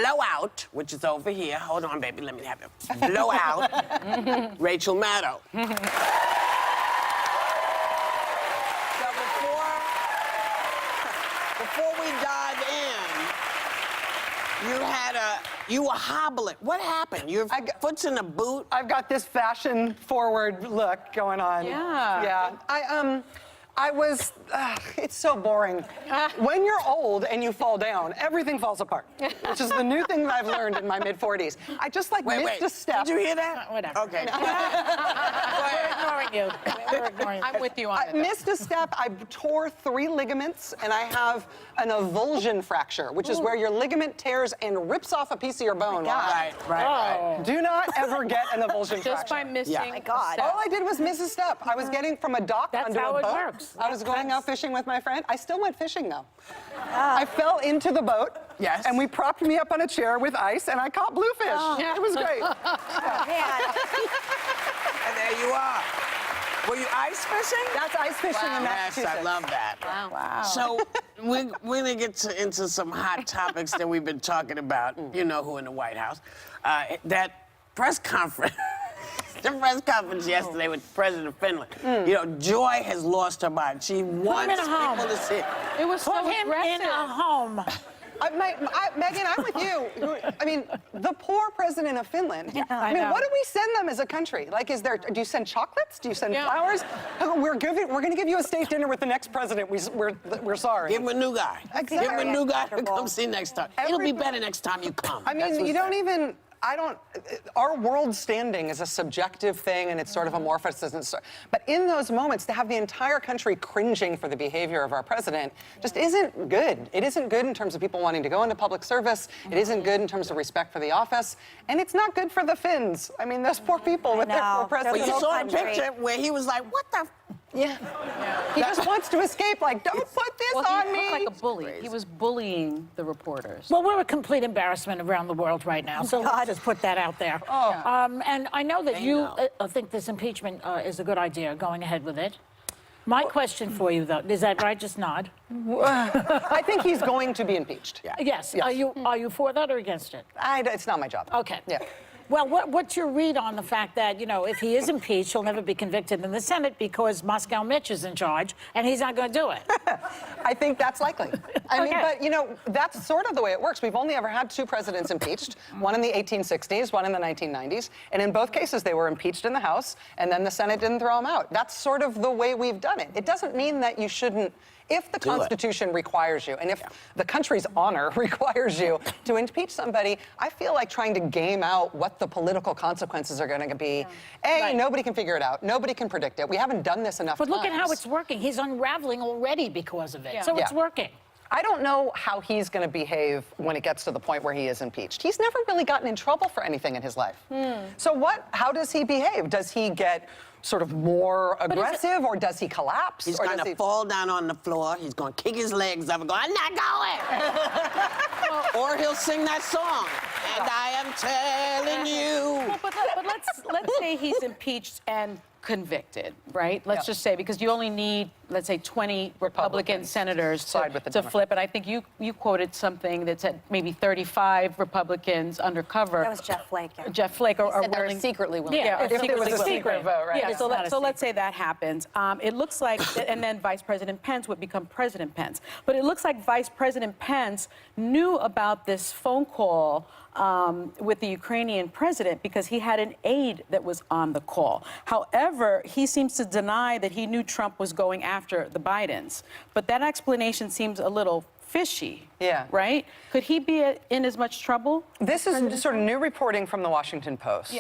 blowout, which is over here. Hold on, baby, let me have it. Blowout, Rachel Maddow. So before we dive in, you were hobbling. What happened? Your foot's in a boot? I've got this fashion-forward look going on. Yeah. Yeah. It's so boring. When you're old and you fall down, everything falls apart, which is the new thing that I've learned in my mid-40s. I just missed a step. Did you hear that? Whatever. Okay. We're ignoring you. We're ignoring you. I'm with you on it. I missed a step. I tore 3 ligaments, and I have an avulsion fracture, which is where your ligament tears and rips off a piece of your bone. Right. Do not ever get an avulsion fracture. Just by missing Yeah. a step. All I did was miss a step. I was getting from a dock That's onto how a it boat. works. I was going out fishing with my friend. I still went fishing, though. I fell into the boat. Yes. And we propped me up on a chair with ice, and I caught bluefish. It was great. And there you are. Were you ice fishing? That's ice fishing in Yes, Massachusetts. I love that. Wow. So we're going to get into some hot topics that we've been talking about. You know who in the White House. That press conference. The press conference yesterday with President of Finland. You know, Joy has lost her mind. She wants people to see. It was so Put him in a home. Megan, I'm with you. I mean, the poor president of Finland. I mean, know. what do we send them as a country? Like, do you send chocolates? Do you send flowers? We're going to give you a state dinner with the next president. We're sorry. Give him a new guy. Exactly. Give him a new guy to come see next time. It'll be better next time you come. I mean, you don't even. Our world standing is a subjective thing, and it's sort of amorphous. But in those moments, to have the entire country cringing for the behavior of our president just isn't good. It isn't good in terms of people wanting to go into public service. It isn't good in terms of respect for the office. And it's not good for the Finns. I mean, those poor people with their poor president. Well, you saw a picture where he was like, what the? Yeah. He just wants to escape, like, don't put this on me. He looked like a bully. He was bullying the reporters. Well, we're a complete embarrassment around the world right now, so let's just put that out there. And I know that you think this impeachment is a good idea, going ahead with it. My question for you, though, is that right? Just nod. I think he's going to be impeached. Yes. Are you for that or against it? It's not my job. Okay. Yeah. Well, what's your read on the fact that, you know, if he is impeached, he'll never be convicted in the Senate because Moscow Mitch is in charge, and he's not going to do it? I think that's likely. I mean, but, you know, that's sort of the way it works. We've only ever had 2 presidents impeached, one in the 1860s, one in the 1990s, and in both cases they were impeached in the House, and then the Senate didn't throw them out. That's sort of the way we've done it. It doesn't mean that you shouldn't. If the Constitution requires you, and if the country's honor requires you to impeach somebody, I feel like trying to game out what the political consequences are going to be. Nobody can figure it out. Nobody can predict it. We haven't done this enough times. But look at how it's working. He's unraveling already because of it. So it's working. I don't know how he's going to behave when it gets to the point where he is impeached. He's never really gotten in trouble for anything in his life. So how does he behave? Does he get sort of more aggressive, or does he collapse? He's going to fall down on the floor. He's going to kick his legs up and go, I'm not going. Or he'll sing that song, and I am telling you. Well, but let's say he's impeached and convicted, right? Let's just say, because you only need, let's say, 20 Republican senators to flip. And I think you quoted something that said maybe 35 Republicans undercover. That was Jeff Flake. Jeff Flake are willing, secretly willing. Yeah, if there was a secret vote, right? Yeah, so let's say that happens. It looks like, and then Vice President Pence would become President Pence. But it looks like Vice President Pence knew about this phone call with the Ukrainian president because he had an aide that was on the call. However, he seems to deny that he knew Trump was going after the Bidens. But that explanation seems a little fishy. Yeah. Right? Could he be in as much trouble? This is sort of new reporting from the Washington Post,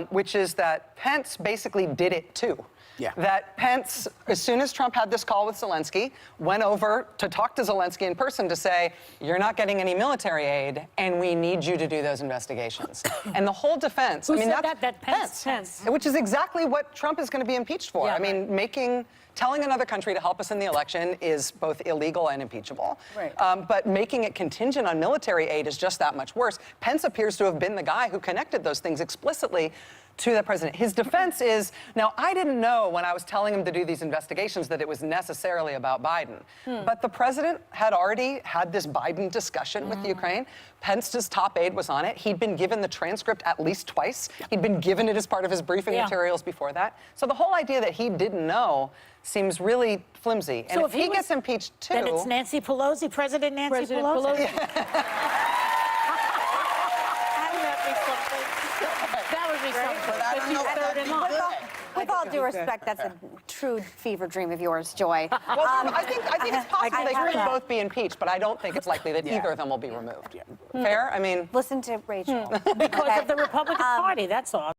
which is that Pence basically did it too. Yeah. That Pence, as soon as Trump had this call with Zelensky, went over to talk to Zelensky in person to say, you're not getting any military aid, and we need you to do those investigations. And the whole defense, Who said that? Pence. Which is exactly what Trump is going to be impeached for. I mean, telling another country to help us in the election is both illegal and impeachable. Right. But making it contingent on military aid is just that much worse. Pence appears to have been the guy who connected those things explicitly to the president. His defense is, now, I didn't know when I was telling him to do these investigations that it was necessarily about Biden. But the president had already had this Biden discussion with Ukraine. Pence's top aide was on it. He'd been given the transcript at least twice. He'd been given it as part of his briefing materials before that. So the whole idea that he didn't know seems really flimsy. And So if he gets impeached too... Then it's Nancy Pelosi, President Nancy President Pelosi. That would be something. But I don't know if that'd be good. With all due respect, that's a true fever dream of yours, Joy. Well, I think it's possible they heard could that. both be impeached, but I don't think it's likely that either of them will be removed. Fair? I mean... Listen to Rachel. Because of the Republican Party, that's all.